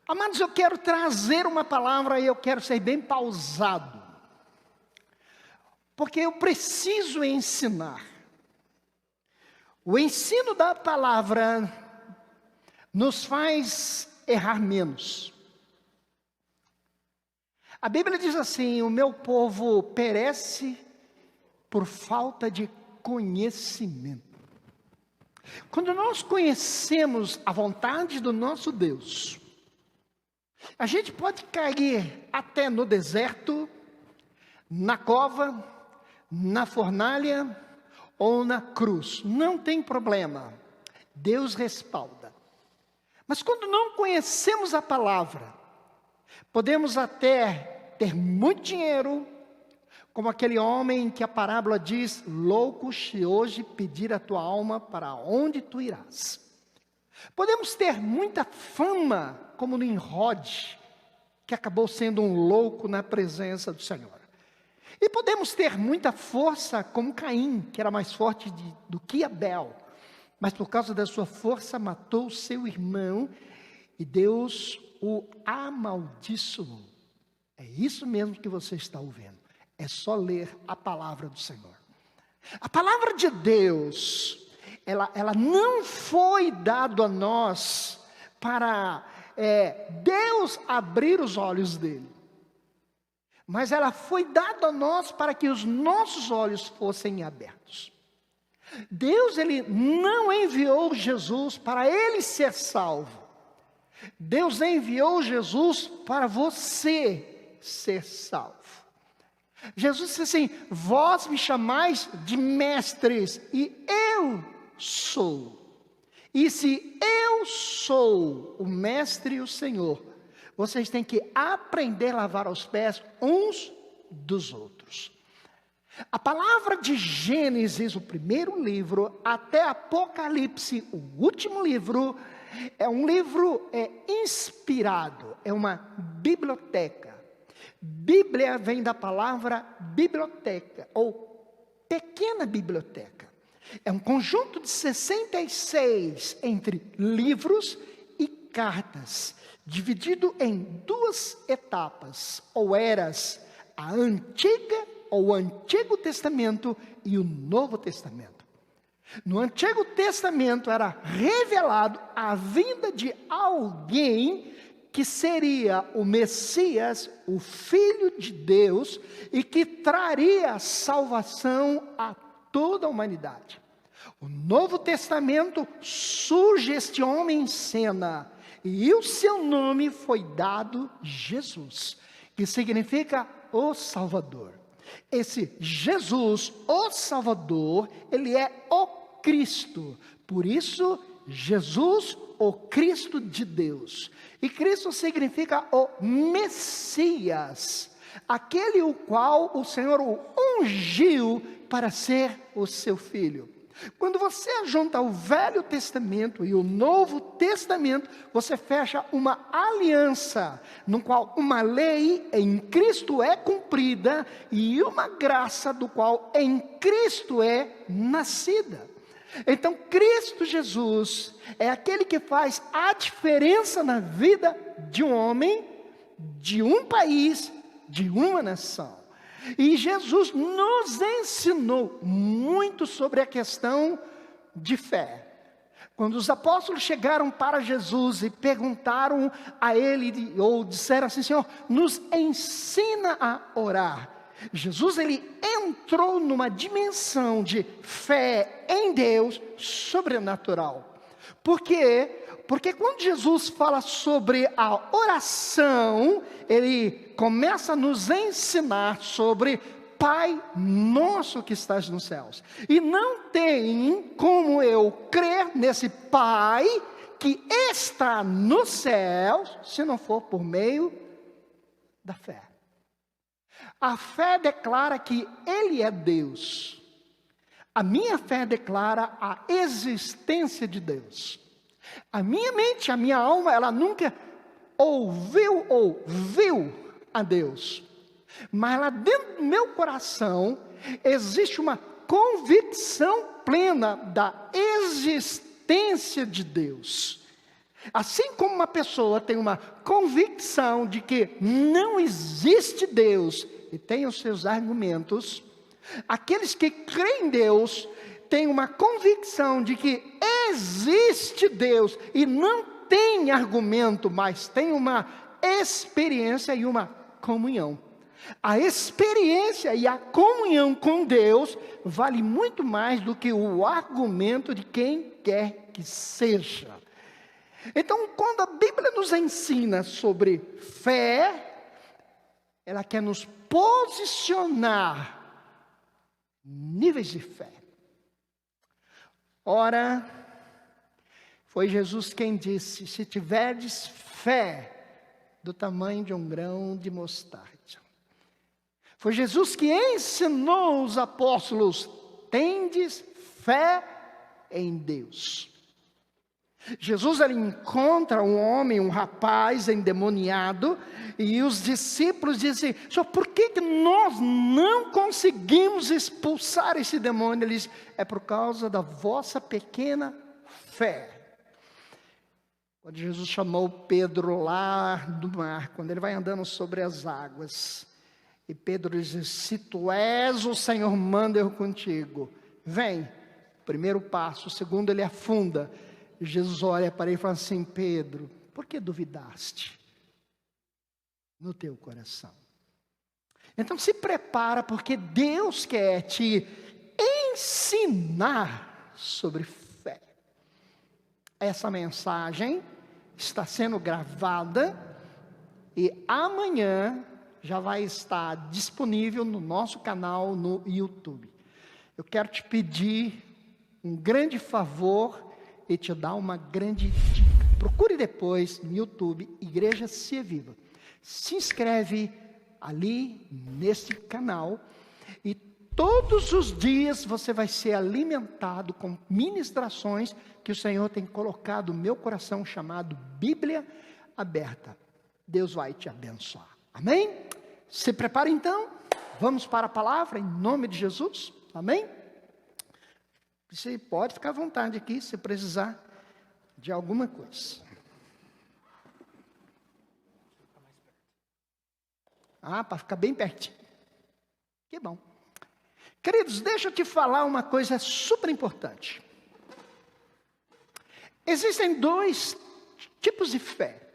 Amados, eu quero trazer uma palavra e eu quero ser bem pausado, porque eu preciso ensinar. O ensino da palavra nos faz errar menos. A Bíblia diz assim: o meu povo perece por falta de conhecimento. Quando nós conhecemos a vontade do nosso Deus, a gente pode cair até no deserto, na cova, na fornalha ou na cruz. Não tem problema. Deus respalda. Mas quando não conhecemos a palavra, podemos até ter muito dinheiro, como aquele homem que a parábola diz: louco, se hoje pedir a tua alma, para onde tu irás? Podemos ter muita fama, como Nimrod, que acabou sendo um louco na presença do Senhor. E podemos ter muita força, como Caim, que era mais forte do que Abel, mas por causa da sua força matou seu irmão, e Deus o amaldiçoou. É isso mesmo que você está ouvindo. É só ler a palavra do Senhor. A palavra de Deus, ela não foi dada a nós para Deus abrir os olhos dele, mas ela foi dada a nós para que os nossos olhos fossem abertos. Deus, ele não enviou Jesus para ele ser salvo. Deus enviou Jesus para você ser salvo. Jesus disse assim: vós me chamais de mestres, e eu sou. E se eu sou o mestre e o Senhor, vocês têm que aprender a lavar os pés uns dos outros. A palavra de Gênesis, o primeiro livro, até Apocalipse, o último livro, é um livro inspirado, é uma biblioteca. Bíblia vem da palavra biblioteca, ou pequena biblioteca. É um conjunto de 66 entre livros e cartas, dividido em duas etapas, ou eras, a antiga ou o Antigo Testamento e o Novo Testamento. No Antigo Testamento era revelado a vinda de alguém que seria o Messias, o Filho de Deus, e que traria salvação a toda a humanidade. O Novo Testamento surge este homem em cena, e o seu nome foi dado Jesus, que significa o Salvador. Esse Jesus, o Salvador, ele é o Cristo. Por isso, Jesus, o Cristo de Deus. E Cristo significa o Messias, aquele o qual o Senhor o ungiu para ser o seu filho. Quando você junta o Velho Testamento e o Novo Testamento, você fecha uma aliança, no qual uma lei em Cristo é cumprida e uma graça do qual em Cristo é nascida. Então Cristo Jesus é aquele que faz a diferença na vida de um homem, de um país, de uma nação. E Jesus nos ensinou muito sobre a questão de fé. Quando os apóstolos chegaram para Jesus e perguntaram a ele, ou disseram assim: Senhor, nos ensina a orar. Jesus, ele entrou numa dimensão de fé em Deus sobrenatural. Por quê? Porque quando Jesus fala sobre a oração, ele começa a nos ensinar sobre Pai nosso que estás nos céus. E não tem como eu crer nesse Pai que está nos céus, se não for por meio da fé. A fé declara que Ele é Deus. A minha fé declara a existência de Deus. A minha mente, a minha alma, ela nunca ouviu ou viu a Deus. Mas lá dentro do meu coração existe uma convicção plena da existência de Deus. Assim como uma pessoa tem uma convicção de que não existe Deus e tem os seus argumentos, aqueles que creem em Deus têm uma convicção de que existe Deus e não tem argumento, mas tem uma experiência e uma comunhão. A experiência e a comunhão com Deus vale muito mais do que o argumento de quem quer que seja. Então, quando a Bíblia nos ensina sobre fé, ela quer nos posicionar níveis de fé. Ora, foi Jesus quem disse: se tiverdes fé do tamanho de um grão de mostarda. Foi Jesus que ensinou os apóstolos: tendes fé em Deus. Jesus, ele encontra um homem, um rapaz endemoniado, e os discípulos dizem: Senhor, por que nós não conseguimos expulsar esse demônio? Ele diz: é por causa da vossa pequena fé. Quando Jesus chamou Pedro lá do mar, quando ele vai andando sobre as águas, e Pedro diz: se tu és o Senhor, manda eu contigo. Vem. Primeiro passo. O segundo, ele afunda. Jesus olha para ele e fala assim: Pedro, por que duvidaste no teu coração? Então se prepara, porque Deus quer te ensinar sobre fé. Essa mensagem está sendo gravada e amanhã já vai estar disponível no nosso canal no YouTube. Eu quero te pedir um grande favor e te dar uma grande dica. Procure depois no YouTube Igreja Cia Viva. Se inscreve ali nesse canal e todos os dias você vai ser alimentado com ministrações que o Senhor tem colocado no meu coração, chamado Bíblia Aberta. Deus vai te abençoar. Amém? Se prepara então. Vamos para a palavra em nome de Jesus. Amém? Você pode ficar à vontade aqui, se precisar de alguma coisa. Para ficar bem pertinho. Que bom. Queridos, deixa eu te falar uma coisa super importante. Existem dois tipos de fé.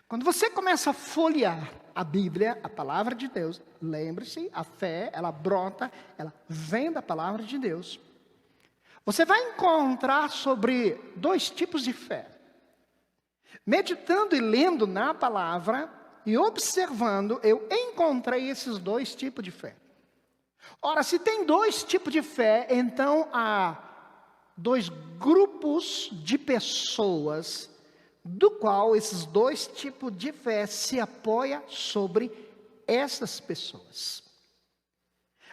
Quando você começa a folhear a Bíblia, a palavra de Deus, lembre-se, a fé, ela brota, ela vem da palavra de Deus. Você vai encontrar sobre dois tipos de fé. Meditando e lendo na palavra e observando, eu encontrei esses dois tipos de fé. Ora, se tem dois tipos de fé, então há dois grupos de pessoas do qual esses dois tipos de fé se apoia sobre essas pessoas.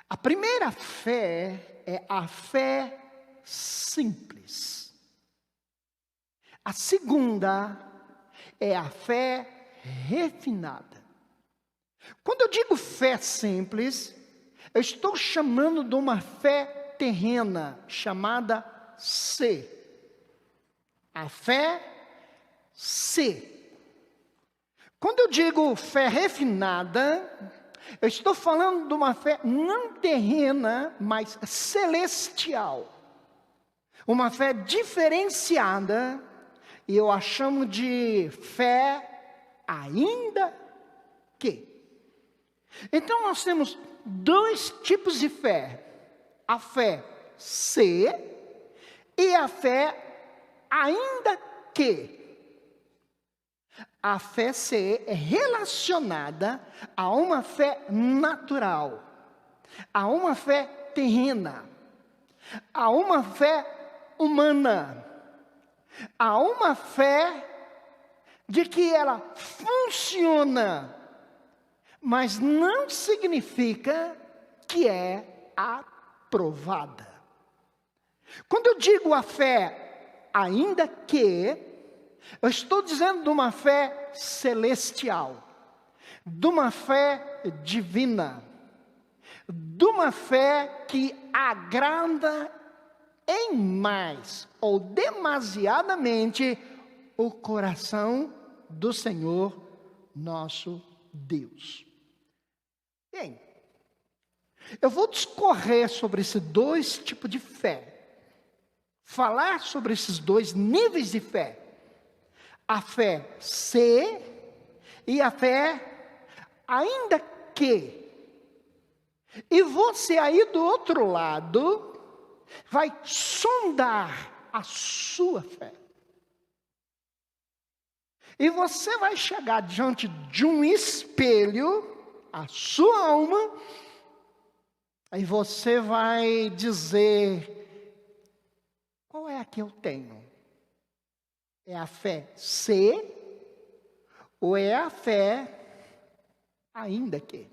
A primeira fé é a fé simples. A segunda é a fé refinada. Quando eu digo fé simples, eu estou chamando de uma fé terrena, chamada C. A fé C. Quando eu digo fé refinada, eu estou falando de uma fé não terrena, mas celestial. Uma fé diferenciada, e eu a chamo de fé ainda que. Então nós temos dois tipos de fé. A fé C e a fé ainda que. A fé C é relacionada a uma fé natural, a uma fé terrena, a uma fé humana, a uma fé de que ela funciona, mas não significa que é aprovada. Quando eu digo a fé ainda que, eu estou dizendo de uma fé celestial, de uma fé divina, de uma fé que agrada em mais ou demasiadamente o coração do Senhor nosso Deus. Bem, eu vou discorrer sobre esses dois tipos de fé, falar sobre esses dois níveis de fé, a fé ser e a fé ainda que. E você aí do outro lado vai sondar a sua fé. E você vai chegar diante de um espelho, a sua alma, aí você vai dizer: qual é a que eu tenho? É a fé ser ou é a fé ainda que?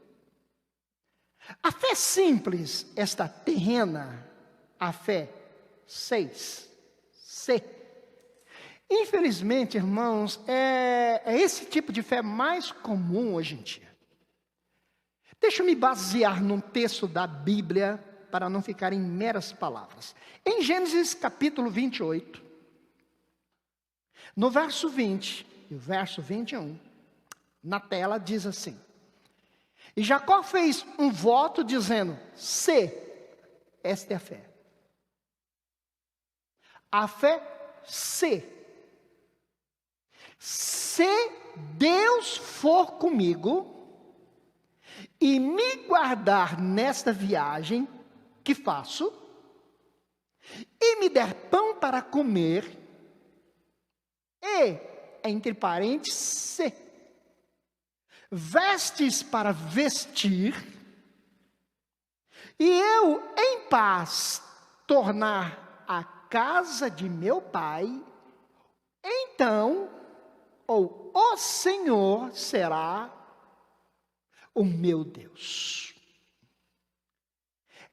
A fé simples, esta terrena, a fé 6, C. Infelizmente, irmãos, é esse tipo de fé mais comum hoje em dia. Deixa eu me basear num texto da Bíblia, para não ficar em meras palavras. Em Gênesis capítulo 28, no verso 20 e o verso 21, na tela diz assim: e Jacó fez um voto dizendo: se, esta é a fé. A fé se. Se Deus for comigo e me guardar nesta viagem que faço, e me der pão para comer, e, entre parênteses, se, vestes para vestir, e eu em paz tornar a casa de meu pai, então, ou o Senhor será o meu Deus.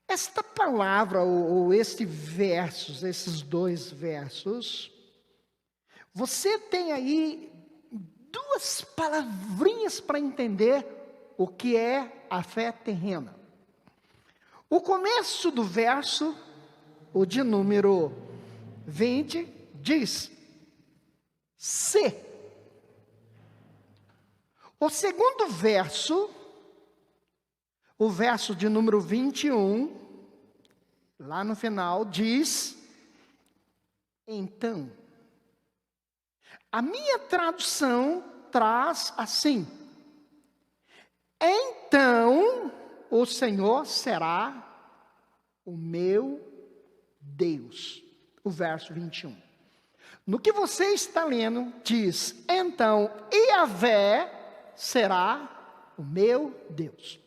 Esta palavra, ou esses dois versos, você tem aí duas palavrinhas para entender o que é a fé terrena. O começo do verso, o de número 20, diz: se. O segundo verso, o verso de número 21, lá no final, diz: então. A minha tradução traz assim: então o Senhor será o meu Deus. O verso 21. No que você está lendo, diz: então Yahvé será o meu Deus.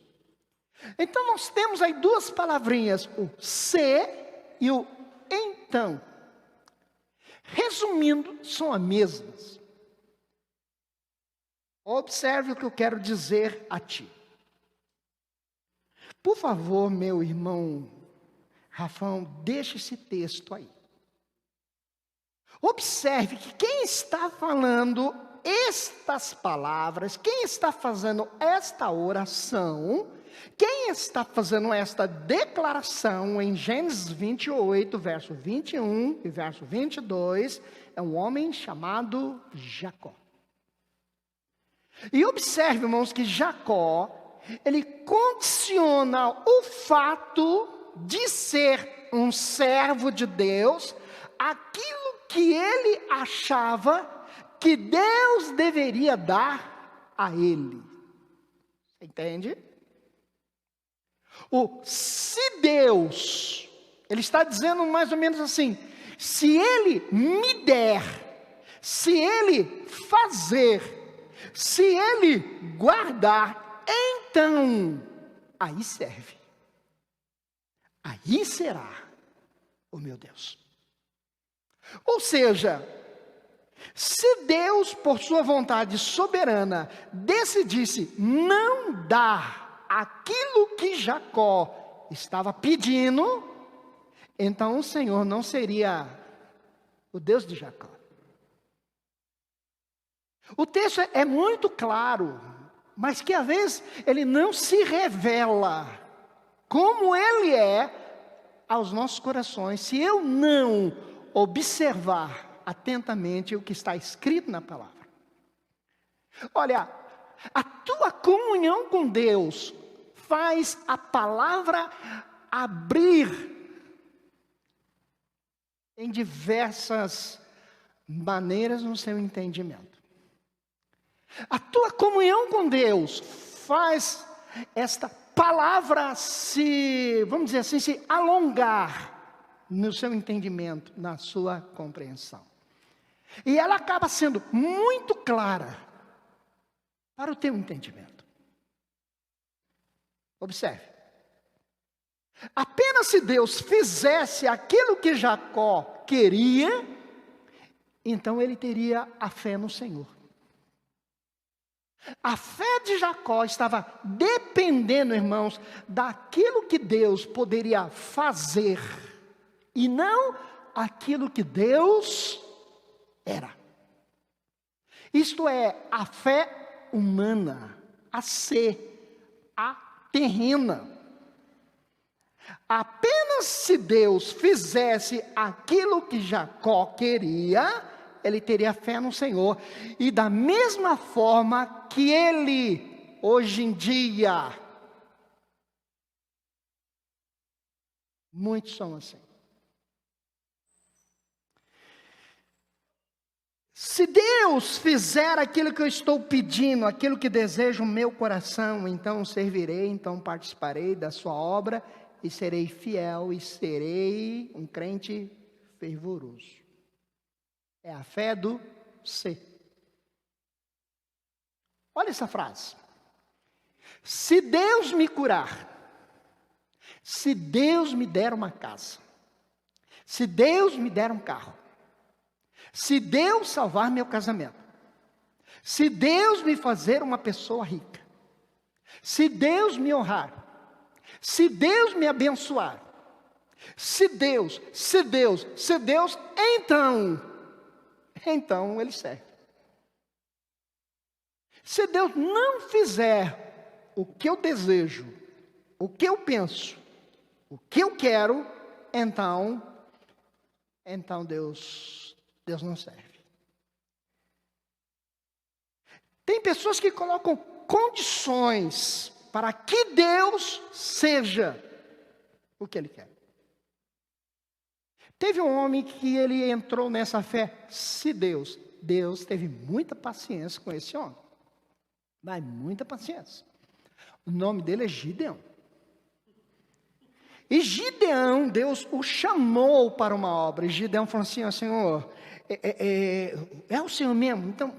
Então nós temos aí duas palavrinhas, o se e o então. Resumindo, são as mesmas. Observe o que eu quero dizer a ti. Por favor, meu irmão Rafão, deixe esse texto aí. Observe que quem está falando estas palavras, quem está fazendo esta oração, quem está fazendo esta declaração em Gênesis 28, verso 21 e verso 22, é um homem chamado Jacó. E observe, irmãos, que Jacó, ele condiciona o fato de ser um servo de Deus, aquilo que ele achava que Deus deveria dar a ele. Entende? Se Deus, ele está dizendo mais ou menos assim: se ele me der, se ele fazer, se ele guardar, então, aí serve. Aí será o meu Deus. Ou seja, se Deus, por sua vontade soberana, decidisse não dar aquilo que Jacó estava pedindo, então o Senhor não seria o Deus de Jacó. O texto é muito claro, mas que às vezes ele não se revela como ele é aos nossos corações, se eu não observar atentamente o que está escrito na palavra. Olha, a tua comunhão com Deus faz a palavra abrir em diversas maneiras no seu entendimento. A tua comunhão com Deus faz esta palavra vamos dizer assim, se alongar no seu entendimento, na sua compreensão. E ela acaba sendo muito clara para o teu entendimento. Observe. Apenas se Deus fizesse aquilo que Jacó queria, então ele teria a fé no Senhor. A fé de Jacó estava dependendo, irmãos, daquilo que Deus poderia fazer, e não aquilo que Deus era. Isto é, a fé humana, a terrena. Apenas se Deus fizesse aquilo que Jacó queria, ele teria fé no Senhor. E da mesma forma que ele, hoje em dia, muitos são assim. Se Deus fizer aquilo que eu estou pedindo, aquilo que deseja o meu coração, então servirei, então participarei da sua obra, e serei fiel, e serei um crente fervoroso. É a fé do ser. Olha essa frase. Se Deus me curar, se Deus me der uma casa, se Deus me der um carro, se Deus salvar meu casamento, se Deus me fazer uma pessoa rica, se Deus me honrar, se Deus me abençoar, se Deus, então ele serve. Se Deus não fizer o que eu desejo, o que eu penso, o que eu quero, então Deus não serve. Tem pessoas que colocam condições para que Deus seja o que Ele quer. Teve um homem que ele entrou nessa fé, se Deus teve muita paciência com esse homem. Mas muita paciência. O nome dele é Gideão. E Gideão, Deus o chamou para uma obra. E Gideão falou assim, ó, Senhor, é o Senhor mesmo? Então,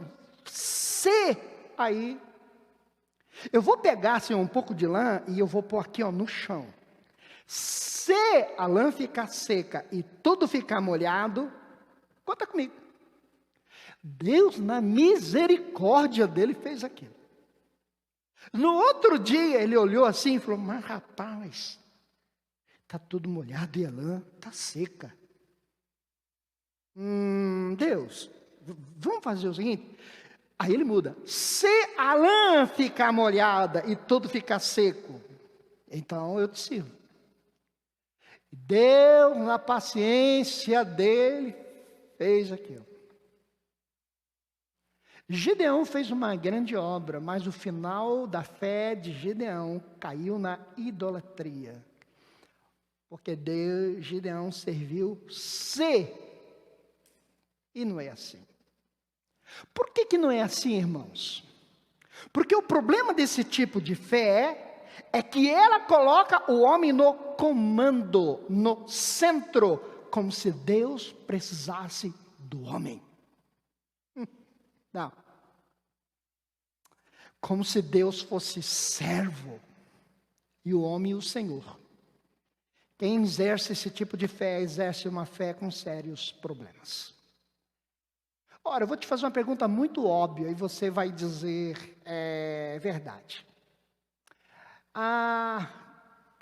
aí, eu vou pegar, Senhor, um pouco de lã e eu vou pôr aqui, ó, no chão. Se a lã ficar seca e tudo ficar molhado, conta comigo. Deus, na misericórdia dele, fez aquilo. No outro dia, ele olhou assim e falou, mas rapaz, está tudo molhado e a lã está seca. Deus, vamos fazer o seguinte. Aí ele muda. Se a lã ficar molhada e tudo ficar seco, então eu te sirvo. Deus, na paciência dele, fez aquilo. Gideão fez uma grande obra, mas o final da fé de Gideão caiu na idolatria. Porque Gideão serviu e não é assim. Por que não é assim, irmãos? Porque o problema desse tipo de fé é que ela coloca o homem no comando, no centro, como se Deus precisasse do homem. Não. Como se Deus fosse servo e o homem o Senhor. Quem exerce esse tipo de fé, exerce uma fé com sérios problemas. Ora, eu vou te fazer uma pergunta muito óbvia e você vai dizer verdade.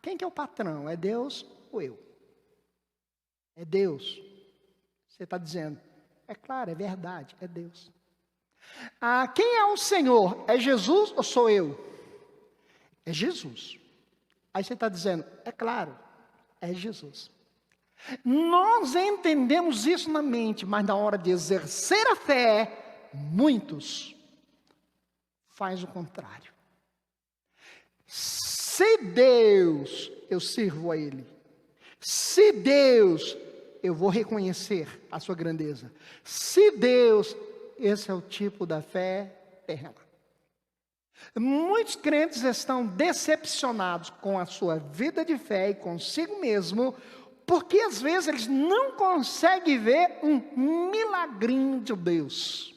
Quem que é o patrão? É Deus ou eu? É Deus. Você está dizendo, é claro, é verdade, é Deus. Quem é o Senhor? É Jesus ou sou eu? É Jesus. Aí você está dizendo, é claro, é Jesus. Nós entendemos isso na mente, mas na hora de exercer a fé, muitos fazem o contrário. Se Deus, eu sirvo a Ele. Se Deus, eu vou reconhecer a sua grandeza. Se Deus, esse é o tipo da fé terrena. Muitos crentes estão decepcionados com a sua vida de fé e consigo mesmo, porque às vezes eles não conseguem ver um milagrinho de Deus.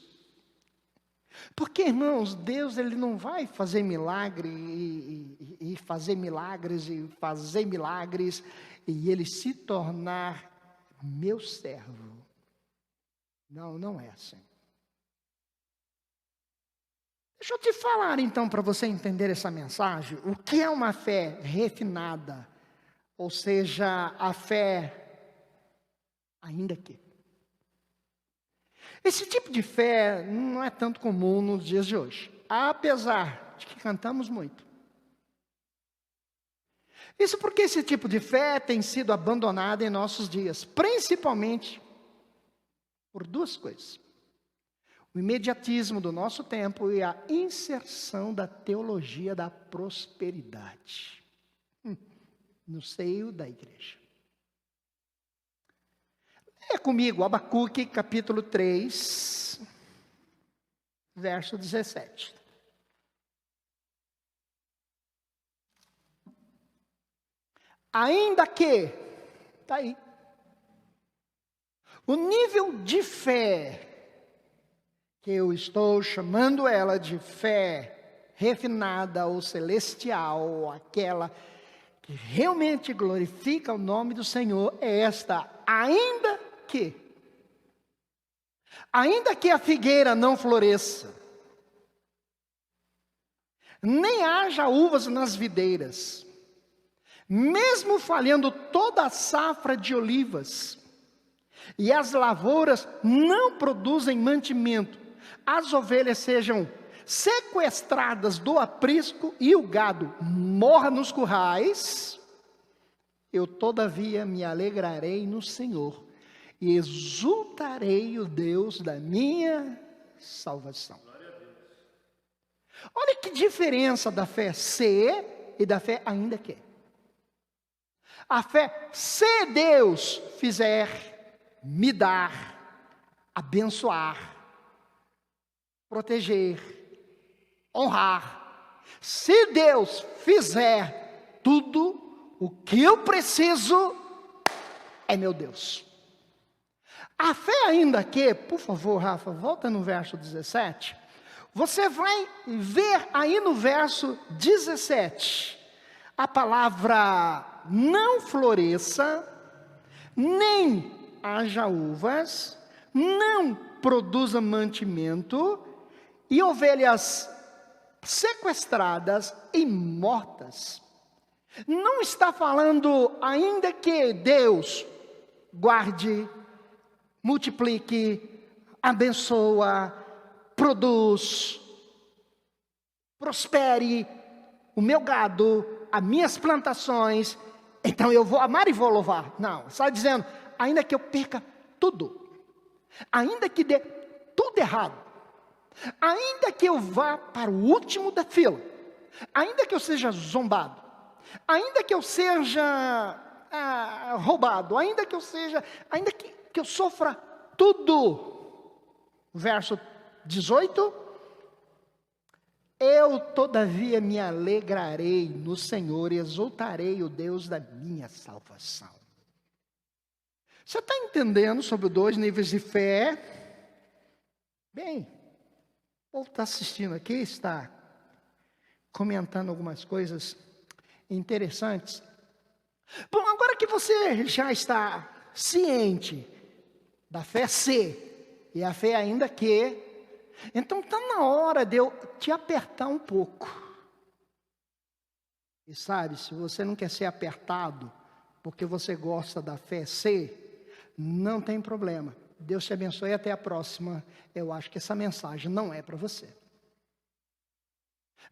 Porque, irmãos, Deus ele não vai fazer milagre e fazer milagres e fazer milagres e ele se tornar meu servo. Não, não é assim. Deixa eu te falar então, para você entender essa mensagem, o que é uma fé refinada, ou seja, a fé ainda que. Esse tipo de fé não é tanto comum nos dias de hoje, apesar de que cantamos muito. Isso porque esse tipo de fé tem sido abandonado em nossos dias, principalmente por duas coisas. O imediatismo do nosso tempo e a inserção da teologia da prosperidade no seio da igreja. Leia comigo Abacuque capítulo 3, verso 17. Ainda que, está aí, o nível de fé, que eu estou chamando ela de fé refinada ou celestial, aquela que realmente glorifica o nome do Senhor, é esta, ainda que a figueira não floresça, nem haja uvas nas videiras, mesmo falhando toda a safra de olivas, e as lavouras não produzem mantimento, as ovelhas sejam sequestradas do aprisco e o gado morra nos currais, eu todavia me alegrarei no Senhor e exultarei o Deus da minha salvação. Olha que diferença da fé ser e da fé ainda que. A fé, se Deus fizer, me dar, abençoar, proteger, honrar. Se Deus fizer tudo o que eu preciso, é meu Deus. A fé ainda que, por favor, Rafa, volta no verso 17. Você vai ver aí no verso 17, a palavra não floresça, nem haja uvas, não produza mantimento, e ovelhas sequestradas e mortas. Não está falando ainda que Deus guarde, multiplique, abençoa, produz, prospere o meu gado, as minhas plantações, então eu vou amar e vou louvar. Não, está dizendo, ainda que eu perca tudo, ainda que dê tudo errado, ainda que eu vá para o último da fila, ainda que eu seja zombado, ainda que eu seja roubado, ainda que eu sofra tudo. Verso 18: eu todavia me alegrarei no Senhor e exultarei o Deus da minha salvação. Você está entendendo sobre os dois níveis de fé? Bem, o povo está assistindo aqui, está comentando algumas coisas interessantes. Bom, agora que você já está ciente da fé C e a fé ainda que, então está na hora de eu te apertar um pouco. E sabe, se você não quer ser apertado porque você gosta da fé C, não tem problema. Deus te abençoe e até a próxima. Eu acho que essa mensagem não é para você.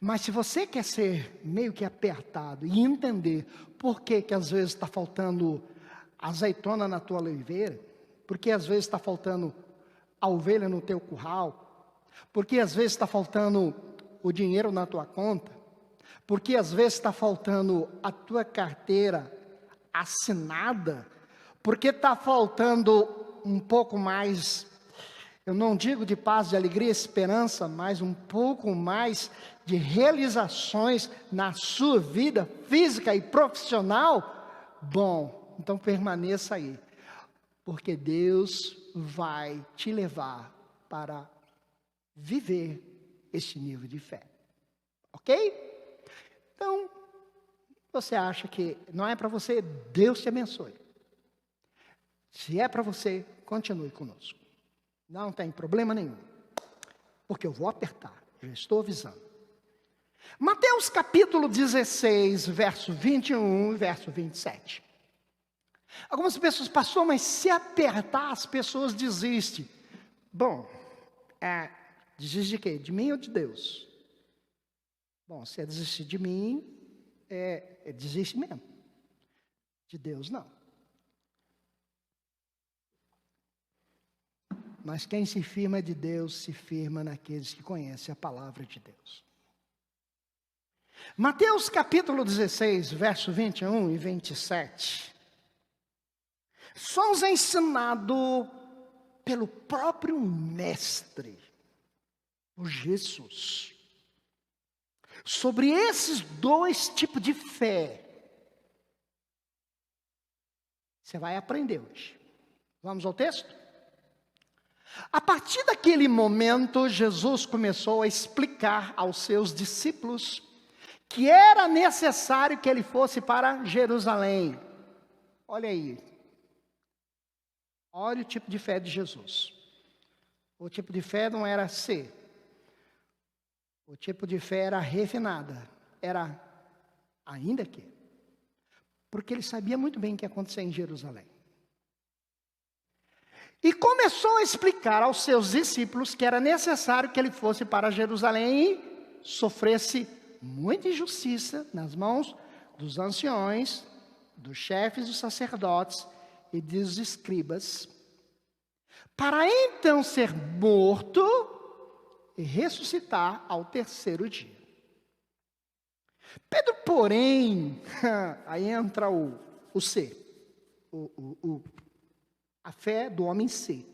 Mas se você quer ser meio que apertado e entender por que às vezes está faltando azeitona na tua oliveira, porque às vezes está faltando a ovelha no teu curral, porque às vezes está faltando o dinheiro na tua conta, porque às vezes está faltando a tua carteira assinada, porque está faltando um pouco mais, eu não digo de paz, de alegria, esperança, mas um pouco mais de realizações na sua vida física e profissional, bom, então permaneça aí, porque Deus vai te levar para viver este nível de fé, ok? Então, você acha que não é para você, Deus te abençoe. Se é para você, continue conosco. Não tem problema nenhum, porque eu vou apertar, já estou avisando. Mateus capítulo 16, verso 21 e verso 27. Algumas pessoas, pastor, mas se apertar as pessoas desistem. Bom, desiste de quê? De mim ou de Deus? Bom, se é desistir de mim, desiste mesmo. De Deus, não. Mas quem se firma de Deus, se firma naqueles que conhecem a palavra de Deus. Mateus capítulo 16, verso 21 e 27. Somos ensinados pelo próprio Mestre, por Jesus, sobre esses dois tipos de fé. Você vai aprender hoje. Vamos ao texto? A partir daquele momento, Jesus começou a explicar aos seus discípulos que era necessário que ele fosse para Jerusalém. Olha aí. Olha o tipo de fé de Jesus. O tipo de fé não era ser. O tipo de fé era refinada. Era ainda que. Porque ele sabia muito bem o que ia acontecer em Jerusalém. E começou a explicar aos seus discípulos que era necessário que ele fosse para Jerusalém e sofresse muita injustiça nas mãos dos anciões, dos chefes dos sacerdotes e dos escribas, para então ser morto e ressuscitar ao terceiro dia. Pedro, porém, aí entra o ser, a fé do homem ser.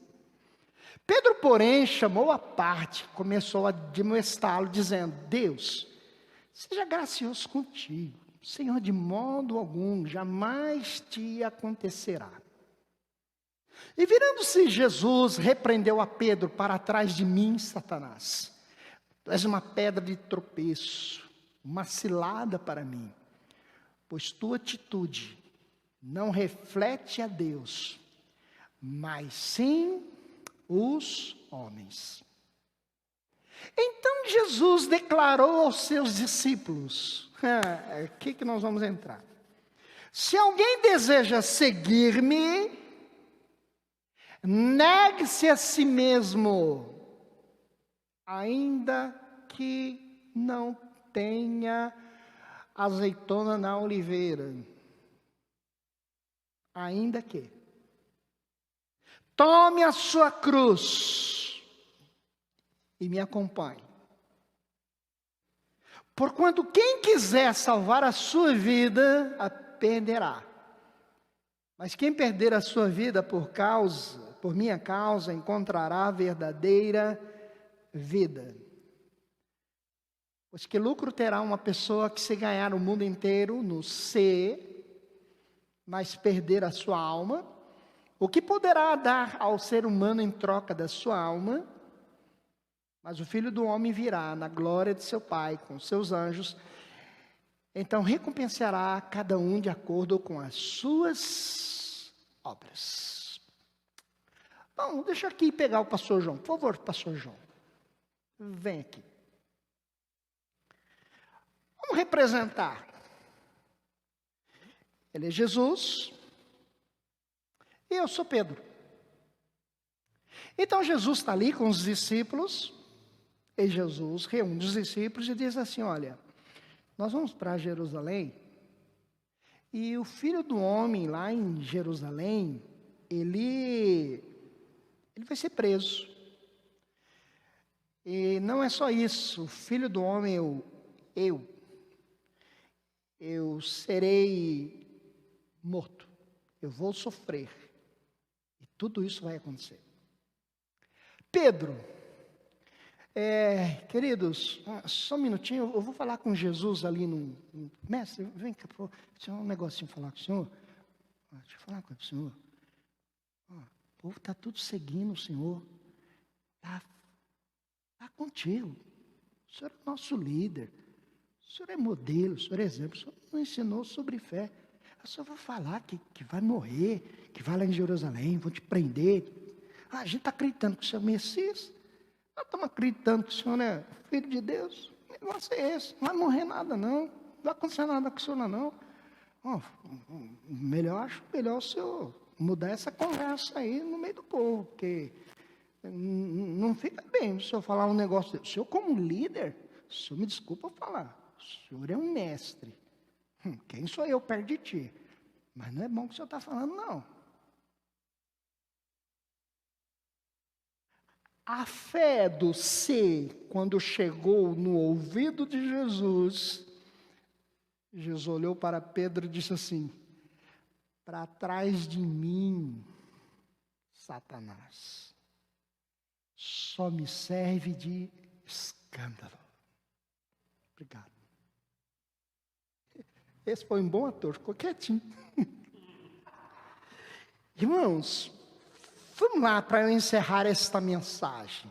Pedro, porém, chamou à parte, começou a admoestá-lo, dizendo: Deus, seja gracioso contigo, Senhor, de modo algum, jamais te acontecerá. E virando-se Jesus, repreendeu a Pedro: para trás de mim, Satanás, tu és uma pedra de tropeço, uma cilada para mim, pois tua atitude não reflete a Deus, mas sim os homens. Então Jesus declarou aos seus discípulos, aqui que nós vamos entrar: se alguém deseja seguir-me, negue-se a si mesmo, ainda que não tenha azeitona na oliveira, ainda que tome a sua cruz e me acompanhe. Porquanto quem quiser salvar a sua vida, a perderá. Mas quem perder a sua vida por minha causa, encontrará a verdadeira vida. Pois que lucro terá uma pessoa que se ganhar o mundo inteiro no ser, mas perder a sua alma? O que poderá dar ao ser humano em troca da sua alma? Mas o Filho do Homem virá na glória de seu Pai, com seus anjos, então recompensará cada um de acordo com as suas obras. Bom, deixa aqui pegar o pastor João, por favor, pastor João. Vem aqui. Vamos representar. Ele é Jesus. E eu sou Pedro. Então Jesus está ali com os discípulos. E Jesus reúne os discípulos e diz assim: olha, nós vamos para Jerusalém. E o Filho do Homem, lá em Jerusalém, ele vai ser preso. E não é só isso, o Filho do Homem, eu serei morto, eu vou sofrer, e tudo isso vai acontecer. Pedro, queridos, só um minutinho, eu vou falar com Jesus ali mestre, vem cá, tinha um negocinho falar com o senhor, deixa eu falar com o senhor, o povo está tudo seguindo o senhor, está contigo, o senhor é nosso líder, o senhor é modelo, o senhor é exemplo, o senhor não ensinou sobre fé. Eu só vou falar que vai morrer, que vai lá em Jerusalém, vão te prender. A gente está acreditando que o senhor é Messias. Nós estamos acreditando que o senhor é filho de Deus. O negócio é esse, não vai morrer nada não. Não vai acontecer nada com o senhor não. Acho melhor o senhor mudar essa conversa aí no meio do povo, porque não fica bem o senhor falar um negócio desse. O senhor como líder, o senhor me desculpa falar. O senhor é um mestre. Quem sou eu perto de ti? Mas não é bom o que o senhor está falando, não. A fé do ser, quando chegou no ouvido de Jesus, Jesus olhou para Pedro e disse assim: para trás de mim, Satanás, só me serve de escândalo. Obrigado. Esse foi um bom ator, ficou quietinho. Irmãos, vamos lá para eu encerrar esta mensagem.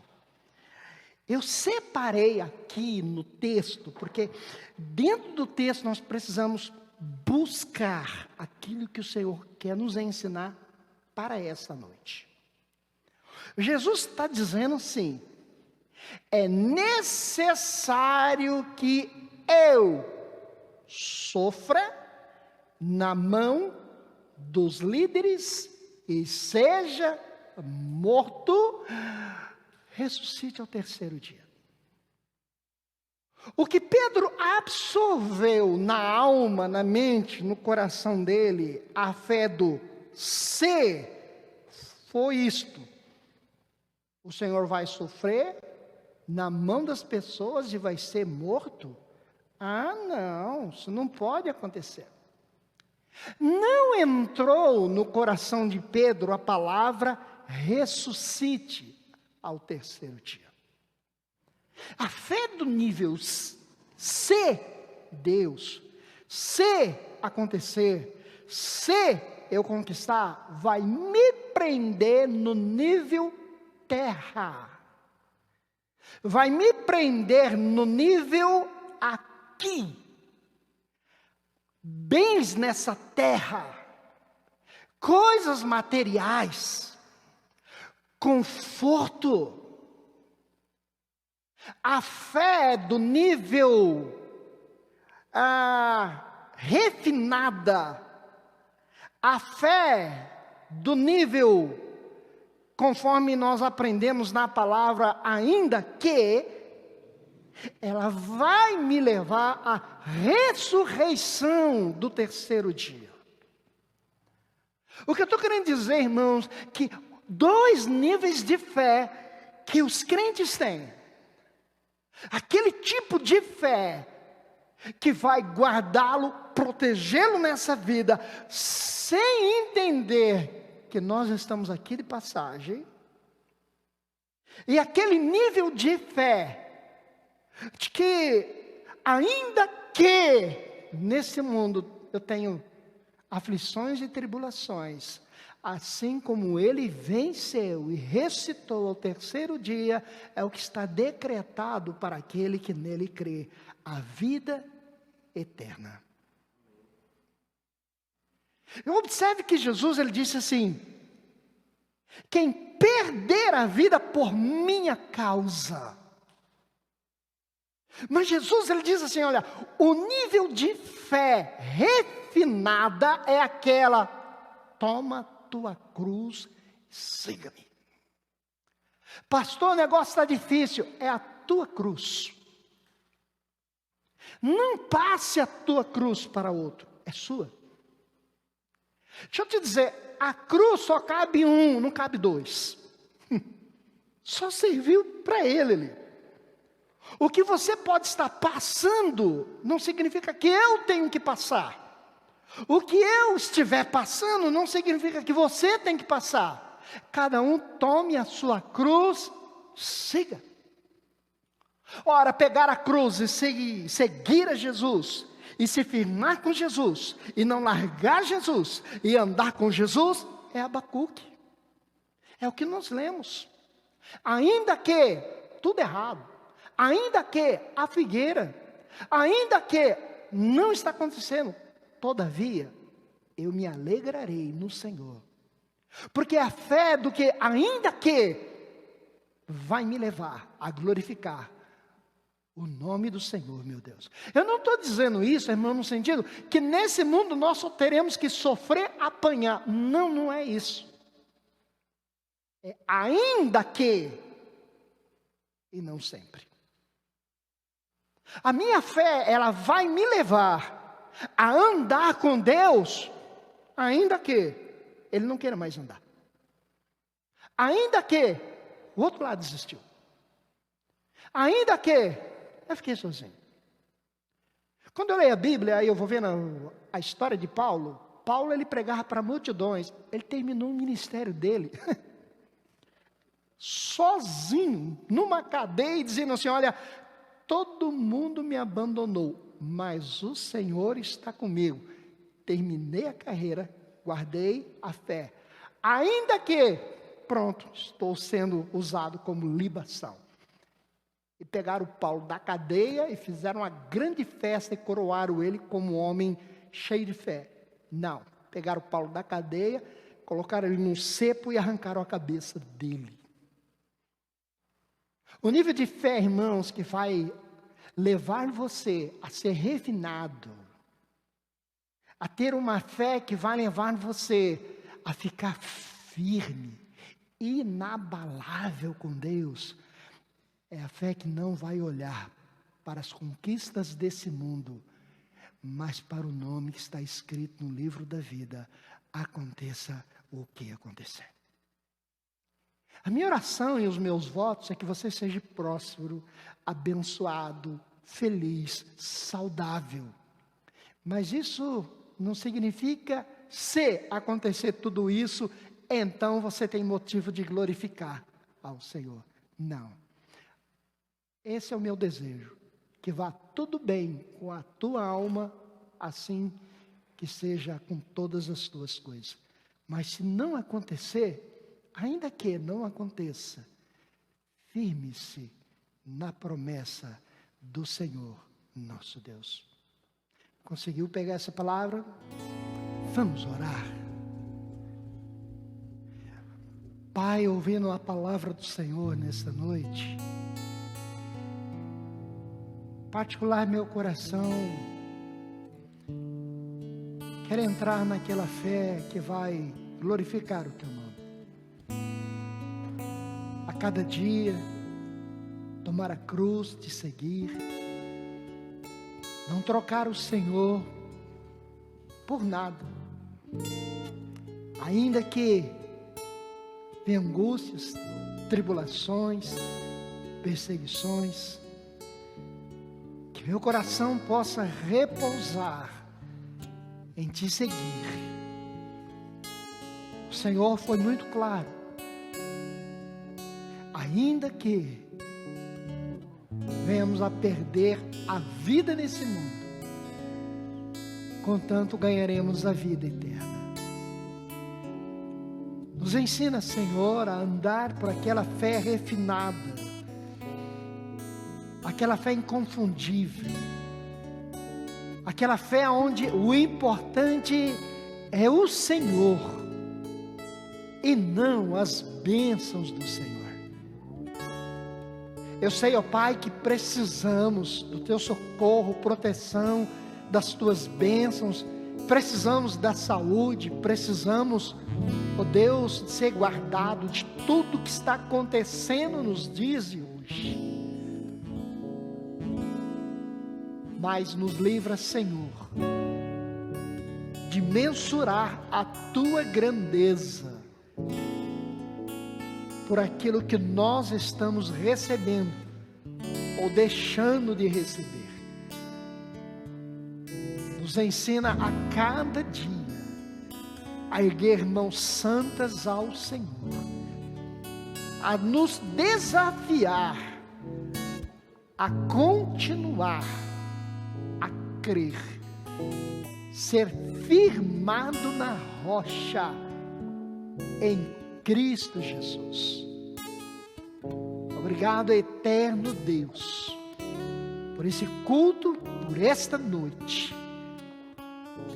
Eu separei aqui no texto, porque dentro do texto nós precisamos buscar aquilo que o Senhor quer nos ensinar para esta noite. Jesus está dizendo assim: é necessário que eu sofra na mão dos líderes e seja morto, ressuscite ao terceiro dia. O que Pedro absorveu na alma, na mente, no coração dele, a fé do ser, foi isto: o Senhor vai sofrer na mão das pessoas e vai ser morto? Ah, não, isso não pode acontecer. Não entrou no coração de Pedro a palavra ressuscite ao terceiro dia. A fé do nível se Deus, se acontecer, se eu conquistar, vai me prender no nível terra. Vai me prender no nível aqui. Bens nessa terra, coisas materiais, conforto. A fé do nível refinada, a fé do nível, conforme nós aprendemos na palavra, ainda que, ela vai me levar à ressurreição do terceiro dia. O que eu estou querendo dizer, irmãos, que dois níveis de fé que os crentes têm. Aquele tipo de fé que vai guardá-lo, protegê-lo nessa vida, sem entender que nós estamos aqui de passagem. E aquele nível de fé de que, ainda que nesse mundo eu tenho aflições e tribulações, assim como ele venceu e ressuscitou ao terceiro dia, é o que está decretado para aquele que nele crê, a vida eterna. Observe que Jesus, ele disse assim: quem perder a vida por minha causa. Mas Jesus, ele diz assim, olha, o nível de fé refinada é aquela: toma tua cruz e siga-me. Pastor, o negócio está difícil. É a tua cruz. Não passe a tua cruz para outro, é sua. Deixa eu te dizer, a cruz só cabe um, não cabe dois. Só serviu para ele ali. O que você pode estar passando, não significa que eu tenho que passar. O que eu estiver passando, não significa que você tem que passar. Cada um tome a sua cruz, siga. Ora, pegar a cruz e seguir a Jesus, e se firmar com Jesus, e não largar Jesus, e andar com Jesus, é Abacuque. É o que nós lemos. Ainda que tudo errado, ainda que a figueira, ainda que não está acontecendo, todavia, eu me alegrarei no Senhor. Porque a fé do que ainda que vai me levar a glorificar o nome do Senhor, meu Deus. Eu não estou dizendo isso, irmão, no sentido que nesse mundo nós só teremos que sofrer, apanhar. Não, não é isso. É ainda que, e não sempre. A minha fé, ela vai me levar a andar com Deus, ainda que Ele não queira mais andar. Ainda que o outro lado desistiu. Ainda que eu fiquei sozinho. Quando eu leio a Bíblia, aí eu vou vendo a história de Paulo. Paulo, ele pregava para multidões. Ele terminou o ministério dele sozinho, numa cadeia, dizendo assim: olha, todo mundo me abandonou, mas o Senhor está comigo. Terminei a carreira, guardei a fé. Ainda que, pronto, estou sendo usado como libação. E pegaram Paulo da cadeia e fizeram uma grande festa e coroaram ele como um homem cheio de fé. Não, pegaram Paulo da cadeia, colocaram ele num cepo e arrancaram a cabeça dele. O nível de fé, irmãos, que vai levar você a ser refinado, a ter uma fé que vai levar você a ficar firme, inabalável com Deus, é a fé que não vai olhar para as conquistas desse mundo, mas para o nome que está escrito no livro da vida, aconteça o que acontecer. A minha oração e os meus votos é que você seja próspero, abençoado, feliz, saudável. Mas isso não significa, se acontecer tudo isso, então você tem motivo de glorificar ao Senhor. Não. Esse é o meu desejo, que vá tudo bem com a tua alma, assim que seja com todas as tuas coisas. Mas se não acontecer, ainda que não aconteça, firme-se na promessa do Senhor, nosso Deus. Conseguiu pegar essa palavra? Vamos orar. Pai, ouvindo a palavra do Senhor nesta noite, particular meu coração quer entrar naquela fé que vai glorificar o teu nome. A cada dia, tomar a cruz, te seguir, não trocar o Senhor por nada, ainda que venha angústias, tribulações, perseguições, que meu coração possa repousar em te seguir. O Senhor foi muito claro. Ainda que venhamos a perder a vida nesse mundo, contanto ganharemos a vida eterna. Nos ensina, Senhor, a andar por aquela fé refinada, aquela fé inconfundível, aquela fé onde o importante é o Senhor e não as bênçãos do Senhor. Eu sei, ó Pai, que precisamos do Teu socorro, proteção, das Tuas bênçãos, precisamos da saúde, precisamos, ó Deus, de ser guardado de tudo que está acontecendo nos dias de hoje. Mas nos livra, Senhor, de mensurar a tua grandeza por aquilo que nós estamos recebendo ou deixando de receber. Nos ensina a cada dia a erguer mãos santas ao Senhor, a nos desafiar a continuar a crer, ser firmado na rocha em Cristo Jesus. Obrigado, eterno Deus, por esse culto, por esta noite,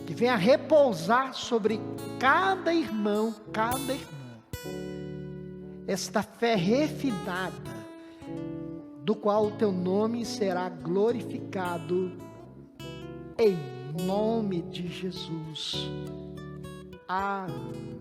que venha repousar sobre cada irmão, cada irmã, esta fé refinada, do qual o teu nome será glorificado, em nome de Jesus. Amém.